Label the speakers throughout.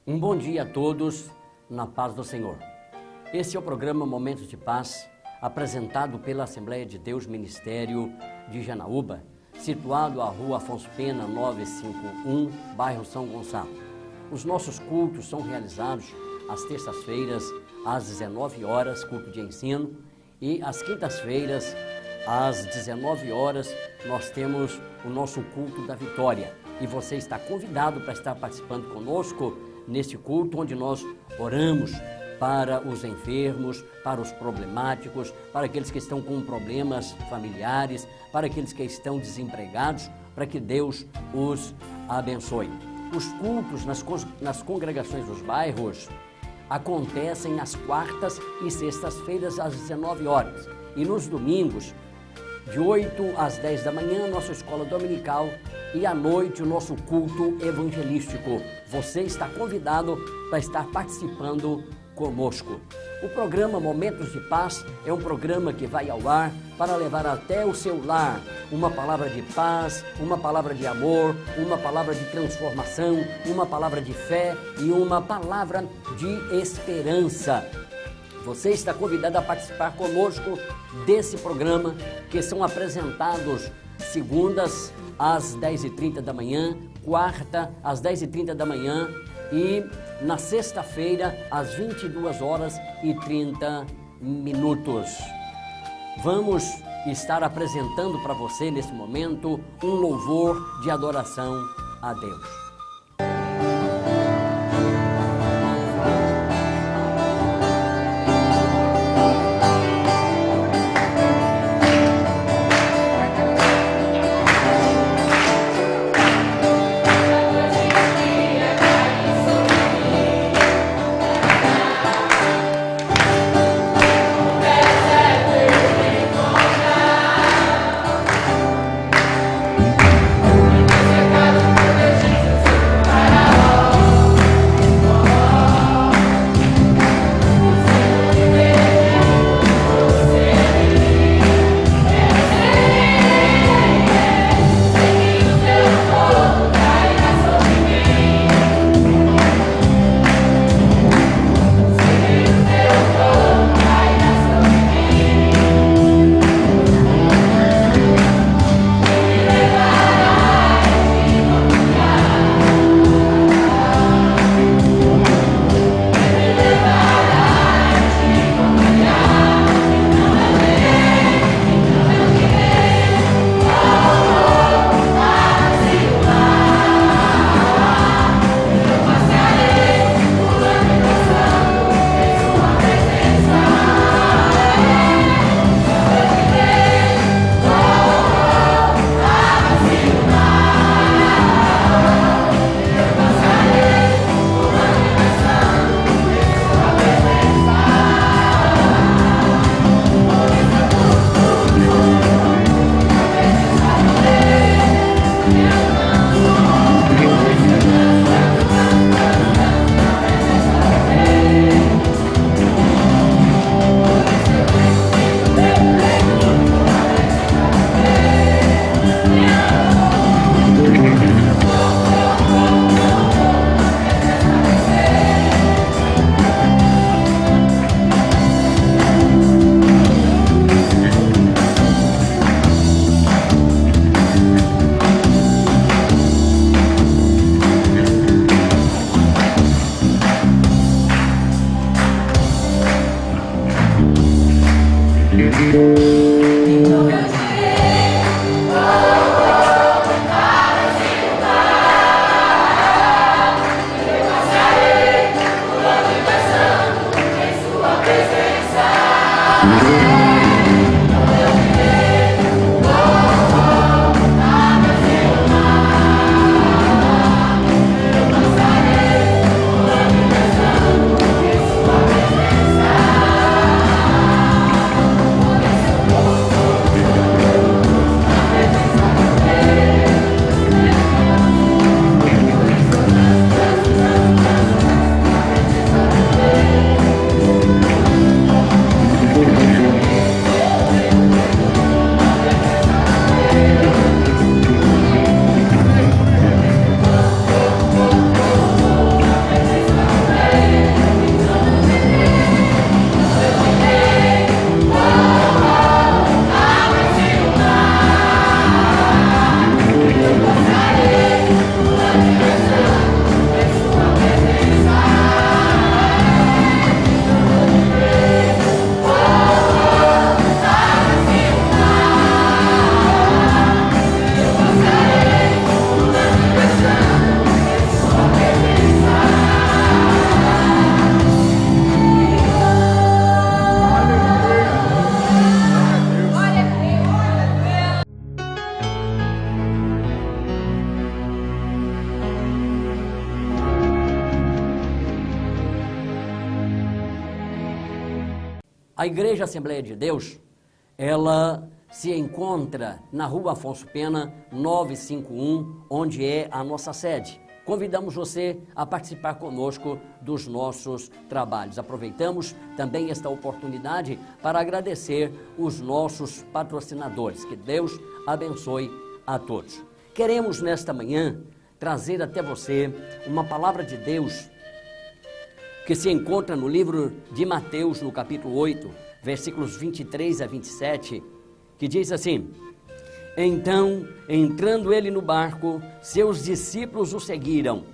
Speaker 1: Um bom dia a todos, na paz do Senhor. Esse é o programa Momentos de Paz, apresentado pela Assembleia de Deus Ministério de Janaúba, situado à Rua Afonso Pena, 951, bairro São Gonçalo. Os nossos cultos são realizados às terças-feiras, às 19 horas, culto de ensino, e às quintas-feiras, às 19 horas, nós temos o nosso culto da vitória. E você está convidado para estar participando conosco neste culto, onde nós oramos para os enfermos, para os problemáticos, para aqueles que estão com problemas familiares, para aqueles que estão desempregados, para que Deus os abençoe. Os cultos nas congregações dos bairros acontecem às quartas e sextas-feiras às 19 horas. E nos domingos, de 8 às 10 da manhã, nossa escola dominical, e à noite o nosso culto evangelístico. Você está convidado para estar participando conosco. O programa Momentos de Paz é um programa que vai ao ar para levar até o seu lar uma palavra de paz, uma palavra de amor, uma palavra de transformação, uma palavra de fé e uma palavra de esperança. Você está convidado a participar conosco desse programa, que são apresentados segundas às 10h30 da manhã, quarta às 10h30 da manhã e na sexta-feira às 22h30. Vamos estar apresentando para você nesse momento um louvor de adoração a Deus. A Igreja Assembleia de Deus, ela se encontra na Rua Afonso Pena, 951, onde é a nossa sede. Convidamos você a participar conosco dos nossos trabalhos. Aproveitamos também esta oportunidade para agradecer os nossos patrocinadores. Que Deus abençoe a todos. Queremos nesta manhã trazer até você uma palavra de Deus que se encontra no livro de Mateus, no capítulo 8, versículos 23 a 27, que diz assim: Então, entrando ele no barco, seus discípulos o seguiram,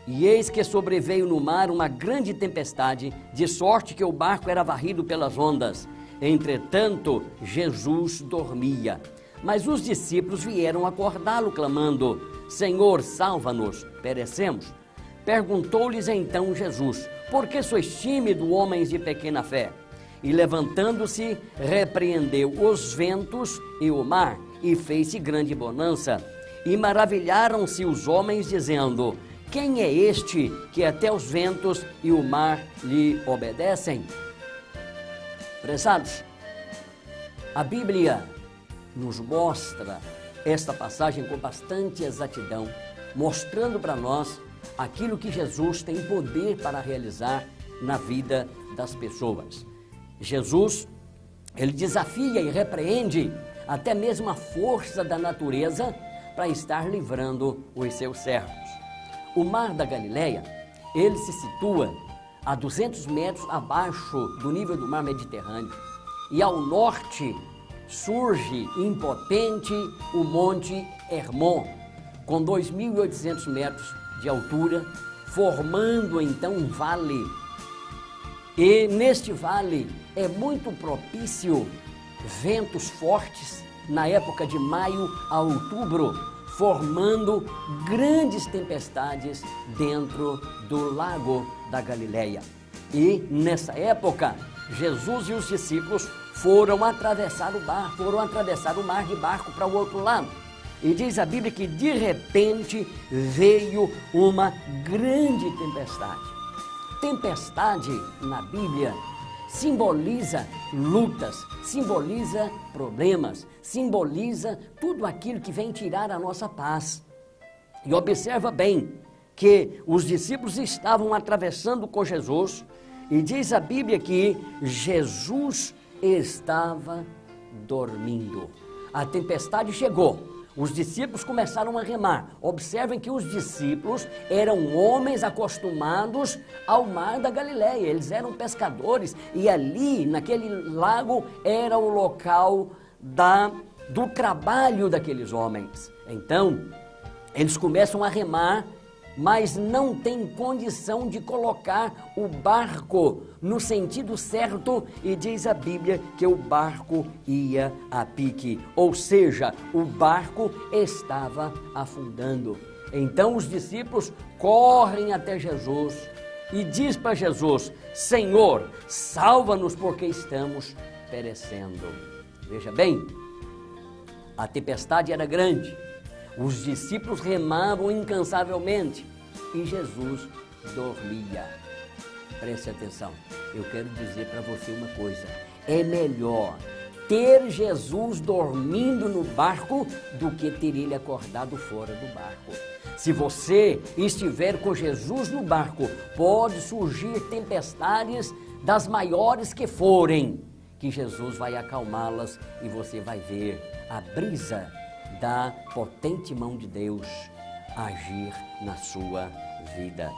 Speaker 1: e eis que sobreveio no mar uma grande tempestade, de sorte que o barco era varrido pelas ondas. Entretanto, Jesus dormia. Mas os discípulos vieram acordá-lo, clamando: Senhor, salva-nos, perecemos. Perguntou-lhes então Jesus: Por que sois tímidos, homens de pequena fé? E levantando-se, repreendeu os ventos e o mar, e fez-se grande bonança. E maravilharam-se os homens, dizendo: Quem é este que até os ventos e o mar lhe obedecem? Prezados, a Bíblia nos mostra esta passagem com bastante exatidão, mostrando para nós aquilo que Jesus tem poder para realizar na vida das pessoas. Jesus, ele desafia e repreende até mesmo a força da natureza para estar livrando os seus servos. O mar da Galileia, ele se situa a 200 metros abaixo do nível do mar Mediterrâneo, e ao norte surge impotente o Monte Hermon, com 2.800 metros de altura, formando então um vale. E neste vale é muito propício ventos fortes na época de maio a outubro, formando grandes tempestades dentro do lago da Galileia. E nessa época, Jesus e os discípulos foram atravessar o mar de barco para o outro lado. E diz a Bíblia que de repente veio uma grande tempestade. Tempestade na Bíblia simboliza lutas, simboliza problemas, simboliza tudo aquilo que vem tirar a nossa paz. E observa bem que os discípulos estavam atravessando com Jesus, e diz a Bíblia que Jesus estava dormindo. A tempestade chegou. Os discípulos começaram a remar. Observem que os discípulos eram homens acostumados ao mar da Galileia. Eles eram pescadores e ali, naquele lago, era o local do trabalho daqueles homens. Então, eles começam a remar, mas não tem condição de colocar o barco no sentido certo, e diz a Bíblia que o barco ia a pique, ou seja, o barco estava afundando. Então os discípulos correm até Jesus e diz para Jesus: Senhor, salva-nos porque estamos perecendo. Veja bem, a tempestade era grande. Os discípulos remavam incansavelmente e Jesus dormia. Preste atenção, eu quero dizer para você uma coisa: é melhor ter Jesus dormindo no barco do que ter ele acordado fora do barco. Se você estiver com Jesus no barco, pode surgir tempestades das maiores que forem, que Jesus vai acalmá-las e você vai ver a brisa da potente mão de Deus agir na sua vida.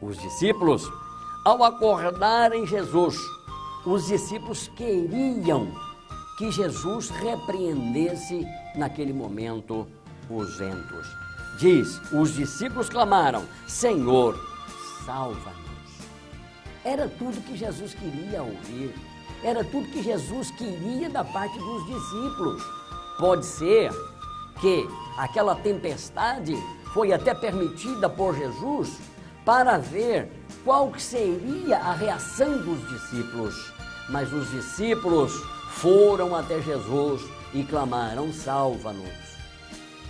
Speaker 1: Os discípulos, ao acordarem Jesus, os discípulos queriam que Jesus repreendesse naquele momento os ventos. Diz, os discípulos clamaram: Senhor, salva-nos. Era tudo que Jesus queria ouvir, era tudo que Jesus queria da parte dos discípulos. Pode ser que aquela tempestade foi até permitida por Jesus para ver qual seria a reação dos discípulos. Mas os discípulos foram até Jesus e clamaram: salva-nos.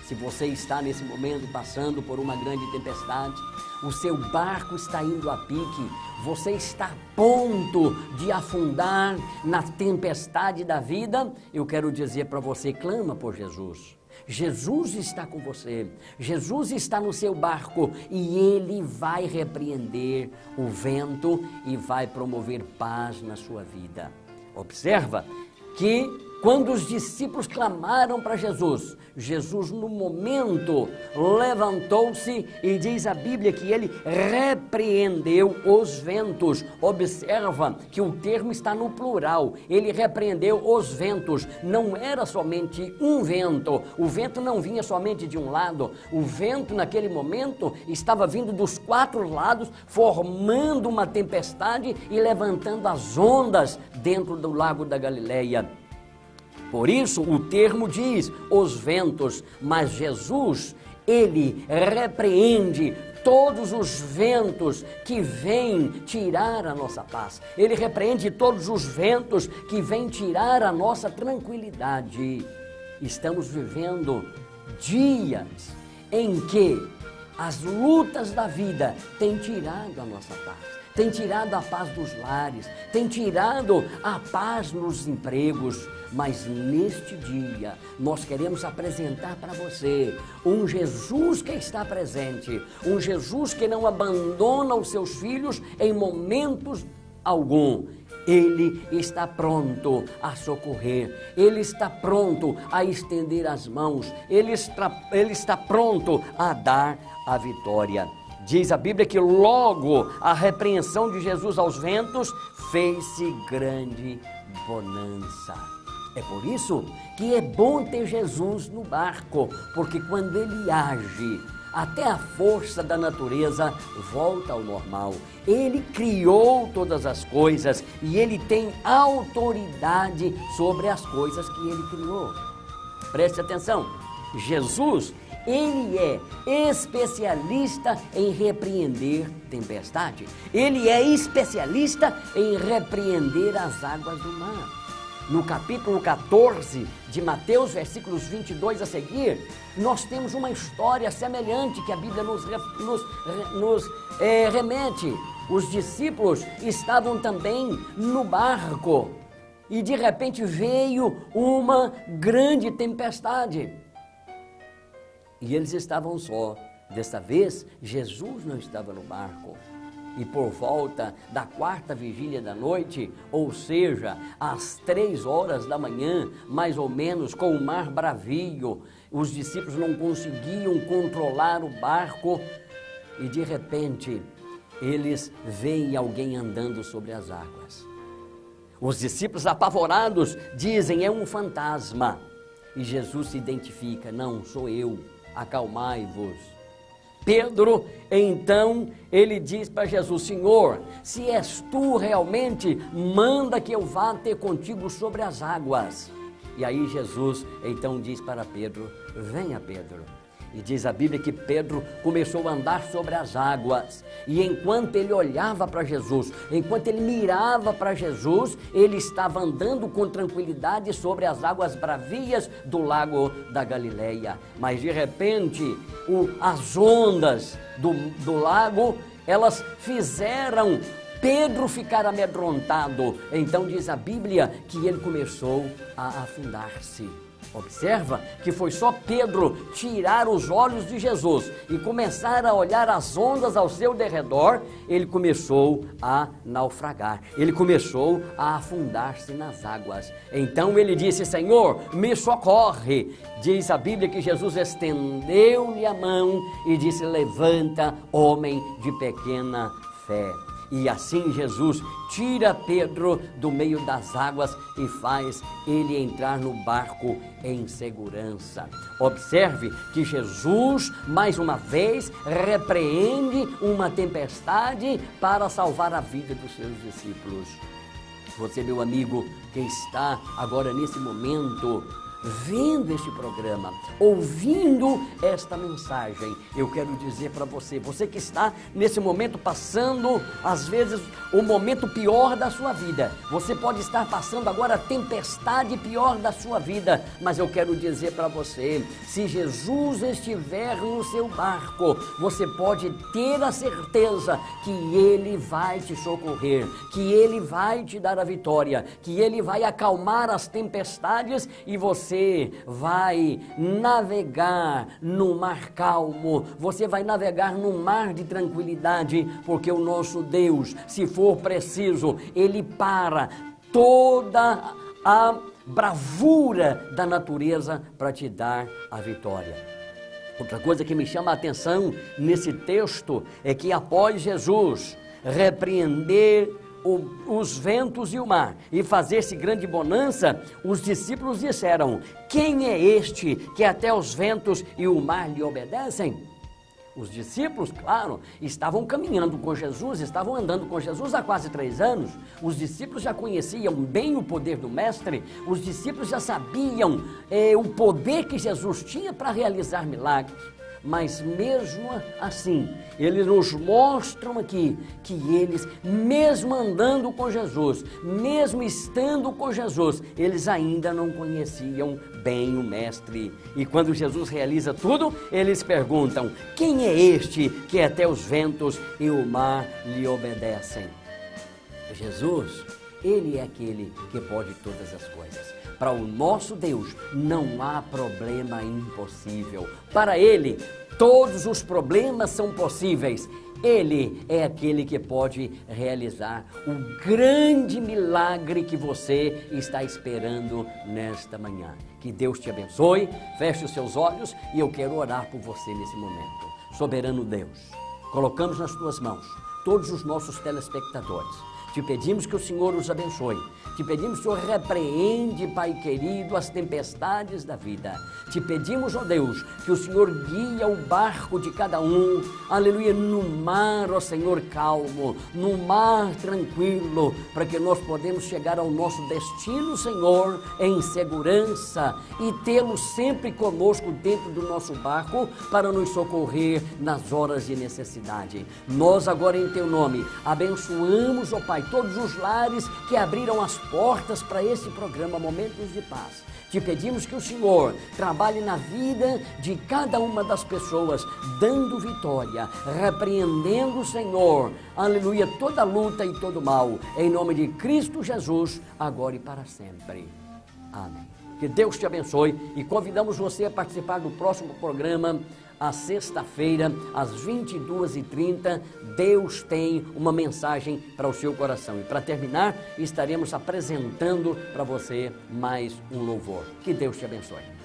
Speaker 1: Se você está nesse momento passando por uma grande tempestade, o seu barco está indo a pique, você está a ponto de afundar na tempestade da vida, eu quero dizer para você, clama por Jesus. Jesus está com você, Jesus está no seu barco e Ele vai repreender o vento e vai promover paz na sua vida. Observa que quando os discípulos clamaram para Jesus, Jesus no momento levantou-se e diz a Bíblia que ele repreendeu os ventos. Observa que o termo está no plural, ele repreendeu os ventos, não era somente um vento, o vento não vinha somente de um lado, o vento naquele momento estava vindo dos 4 lados, formando uma tempestade e levantando as ondas dentro do lago da Galileia. Por isso o termo diz os ventos, mas Jesus, ele repreende todos os ventos que vêm tirar a nossa paz. Ele repreende todos os ventos que vêm tirar a nossa tranquilidade. Estamos vivendo dias em que as lutas da vida têm tirado a nossa paz. Tem tirado a paz dos lares, tem tirado a paz nos empregos, mas neste dia nós queremos apresentar para você um Jesus que está presente, um Jesus que não abandona os seus filhos em momentos algum. Ele está pronto a socorrer, Ele está pronto a estender as mãos, Ele está pronto a dar a vitória. Diz a Bíblia que logo a repreensão de Jesus aos ventos fez-se grande bonança. É por isso que é bom ter Jesus no barco, porque quando Ele age, até a força da natureza volta ao normal. Ele criou todas as coisas e Ele tem autoridade sobre as coisas que Ele criou. Preste atenção, Jesus, Ele é especialista em repreender tempestade. Ele é especialista em repreender as águas do mar. No capítulo 14 de Mateus, versículos 22 a seguir, nós temos uma história semelhante que a Bíblia nos remete. Os discípulos estavam também no barco e de repente veio uma grande tempestade. E eles estavam só. Desta vez, Jesus não estava no barco. E por volta da 4ª vigília da noite, ou seja, às 3 horas da manhã, mais ou menos, com o mar bravio, os discípulos não conseguiam controlar o barco e de repente eles veem alguém andando sobre as águas. Os discípulos apavorados dizem: é um fantasma. E Jesus se identifica: não, sou eu. Acalmai-vos. Pedro, então, ele diz para Jesus: Senhor, se és tu realmente, manda que eu vá ter contigo sobre as águas. E aí Jesus, então, diz para Pedro: venha, Pedro. E diz a Bíblia que Pedro começou a andar sobre as águas. E enquanto ele olhava para Jesus, enquanto ele mirava para Jesus, ele estava andando com tranquilidade sobre as águas bravias do lago da Galileia. Mas de repente, as ondas do lago, elas fizeram Pedro ficar amedrontado. Então diz a Bíblia que ele começou a afundar-se. Observa que foi só Pedro tirar os olhos de Jesus e começar a olhar as ondas ao seu derredor, ele começou a naufragar, ele começou a afundar-se nas águas. Então ele disse: Senhor, me socorre. Diz a Bíblia que Jesus estendeu-lhe a mão e disse: levanta, homem de pequena fé. E assim Jesus tira Pedro do meio das águas e faz ele entrar no barco em segurança. Observe que Jesus, mais uma vez, repreende uma tempestade para salvar a vida dos seus discípulos. Você, meu amigo, que está agora nesse momento vendo este programa, ouvindo esta mensagem, eu quero dizer para você, você que está nesse momento passando, às vezes, o momento pior da sua vida, você pode estar passando agora a tempestade pior da sua vida, mas eu quero dizer para você, se Jesus estiver no seu barco, você pode ter a certeza que Ele vai te socorrer, que Ele vai te dar a vitória, que Ele vai acalmar as tempestades e você vai navegar no mar calmo, você vai navegar no mar de tranquilidade, porque o nosso Deus, se for preciso, Ele para toda a bravura da natureza para te dar a vitória. Outra coisa que me chama a atenção nesse texto é que após Jesus repreender os ventos e o mar e fazer-se grande bonança, os discípulos disseram: quem é este que até os ventos e o mar lhe obedecem? Os discípulos, claro, estavam caminhando com Jesus, estavam andando com Jesus há quase 3 anos. Os discípulos já conheciam bem o poder do Mestre, os discípulos já sabiam o poder que Jesus tinha para realizar milagres. Mas mesmo assim, eles nos mostram aqui que eles, mesmo andando com Jesus, mesmo estando com Jesus, eles ainda não conheciam bem o Mestre. E quando Jesus realiza tudo, eles perguntam: quem é este que até os ventos e o mar lhe obedecem? Jesus, Ele é aquele que pode todas as coisas. Para o nosso Deus não há problema impossível. Para Ele, todos os problemas são possíveis. Ele é aquele que pode realizar o grande milagre que você está esperando nesta manhã. Que Deus te abençoe, feche os seus olhos e eu quero orar por você nesse momento. Soberano Deus, colocamos nas tuas mãos todos os nossos telespectadores. Te pedimos que o Senhor os abençoe. Te pedimos que o Senhor repreende, Pai querido, as tempestades da vida. Te pedimos, ó Deus, que o Senhor guia o barco de cada um, aleluia, no mar, ó Senhor, calmo, no mar tranquilo, para que nós podemos chegar ao nosso destino, Senhor, em segurança e tê-lo sempre conosco dentro do nosso barco para nos socorrer nas horas de necessidade. Nós agora, em Teu nome, abençoamos, ó Pai, todos os lares que abriram as portas para esse programa Momentos de Paz. Te pedimos que o Senhor trabalhe na vida de cada uma das pessoas, dando vitória, repreendendo, Senhor, aleluia, toda luta e todo mal, em nome de Cristo Jesus, agora e para sempre. Amém. Que Deus te abençoe e convidamos você a participar do próximo programa, à sexta-feira, às 22h30, Deus tem uma mensagem para o seu coração. E para terminar, estaremos apresentando para você mais um louvor. Que Deus te abençoe.